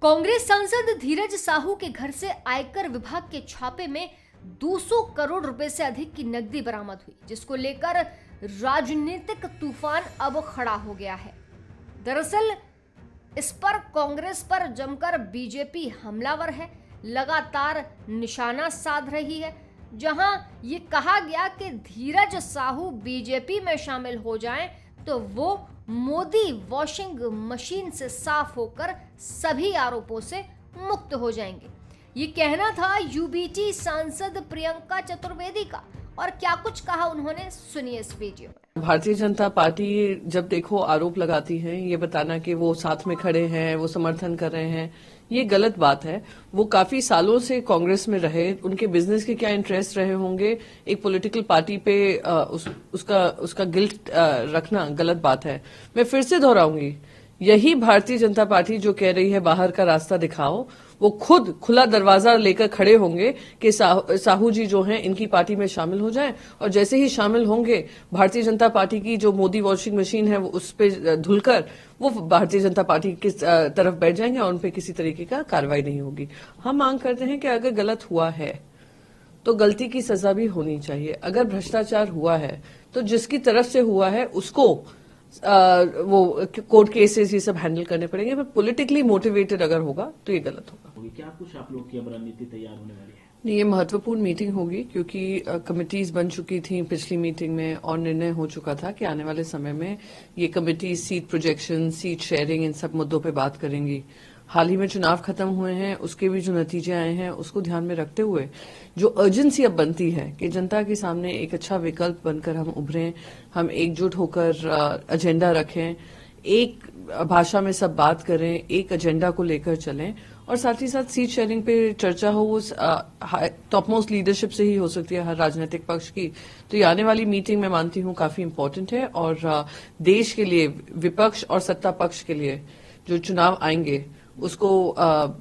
कांग्रेस सांसद धीरज साहू के घर से आयकर विभाग के छापे में 200 करोड़ रुपए से अधिक की नकदी बरामद हुई, जिसको लेकर राजनीतिक तूफान अब खड़ा हो गया है। दरअसल इस पर कांग्रेस पर जमकर बीजेपी हमलावर है, लगातार निशाना साध रही है। जहां ये कहा गया कि धीरज साहू बीजेपी में शामिल हो जाएं तो वो मोदी वॉशिंग मशीन से साफ होकर सभी आरोपों से मुक्त हो जाएंगे। ये कहना था यूबीटी सांसद प्रियंका चतुर्वेदी का, और क्या कुछ कहा उन्होंने, सुनिए इस वीडियो में। भारतीय जनता पार्टी जब देखो आरोप लगाती है, ये बताना कि वो साथ में खड़े हैं, वो समर्थन कर रहे हैं, ये गलत बात है। वो काफी सालों से कांग्रेस में रहे, उनके बिजनेस के क्या इंटरेस्ट रहे होंगे, एक पॉलिटिकल पार्टी पे उसका गिल्ट रखना गलत बात है। मैं फिर से दोहराऊंगी, यही भारतीय जनता पार्टी जो कह रही है बाहर का रास्ता दिखाओ, वो खुद खुला दरवाजा लेकर खड़े होंगे कि साहू जी जो हैं इनकी पार्टी में शामिल हो जाएं, और जैसे ही शामिल होंगे भारतीय जनता पार्टी की जो मोदी वॉशिंग मशीन है वो उस पे धुलकर वो भारतीय जनता पार्टी की तरफ बैठ जाएंगे और उनपे किसी तरीके का कार्रवाई नहीं होगी। हम मांग करते हैं कि अगर गलत हुआ है तो गलती की सजा भी होनी चाहिए। अगर भ्रष्टाचार हुआ है तो जिसकी तरफ से हुआ है उसको वो कोर्ट केसेस ये सब हैंडल करने पड़ेंगे, पर पॉलिटिकली मोटिवेटेड अगर होगा तो ये गलत होगा। क्या कुछ आप लोग की अब रणनीति तैयार होने वाली है? नहीं, ये महत्वपूर्ण मीटिंग होगी क्योंकि कमिटीज बन चुकी थी पिछली मीटिंग में और निर्णय हो चुका था कि आने वाले समय में ये committee seat projection, seat sharing, इन सब मुद्दों पे बात करेंगी। हाल ही में चुनाव खत्म हुए हैं, उसके भी जो नतीजे आए हैं उसको ध्यान में रखते हुए जो अर्जेंसी अब बनती है कि जनता के सामने एक अच्छा विकल्प बनकर हम उभरें, हम एकजुट होकर एजेंडा रखें, एक भाषा में सब बात करें, एक एजेंडा को लेकर चलें, और साथ ही साथ सीट शेयरिंग पे चर्चा हो वो टॉप मोस्ट लीडरशिप से ही हो सकती है हर राजनीतिक पक्ष की। तो ये आने वाली मीटिंग मैं मानती हूँ काफी इम्पोर्टेंट है और देश के लिए, विपक्ष और सत्ता पक्ष के लिए जो चुनाव आएंगे उसको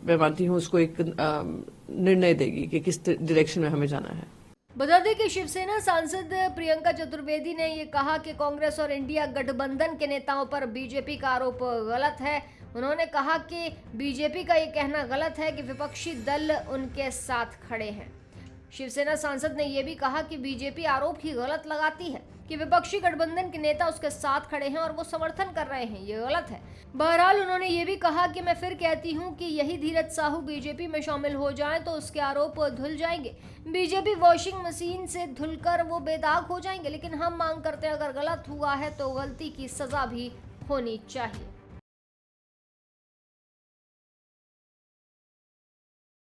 मैं मानती हूँ उसको एक निर्णय देगी कि किस डायरेक्शन में हमें जाना है। बता दें कि शिवसेना सांसद प्रियंका चतुर्वेदी ने ये कहा कि कांग्रेस और इंडिया गठबंधन के नेताओं पर बीजेपी का आरोप गलत है। उन्होंने कहा कि बीजेपी का ये कहना गलत है कि विपक्षी दल उनके साथ खड़े हैं। शिवसेना सांसद ने यह भी कहा कि बीजेपी आरोप ही गलत लगाती है कि विपक्षी गठबंधन के नेता उसके साथ खड़े हैं और वो समर्थन कर रहे हैं, ये गलत है। बहरहाल उन्होंने ये भी कहा कि मैं फिर कहती हूँ कि यही धीरज साहू बीजेपी में शामिल हो जाएं तो उसके आरोप धुल जाएंगे। बीजेपी वॉशिंग मशीन से धुलकर वो बेदाग हो जाएंगे, लेकिन हम मांग करते हैं अगर गलत हुआ है तो गलती की सजा भी होनी चाहिए।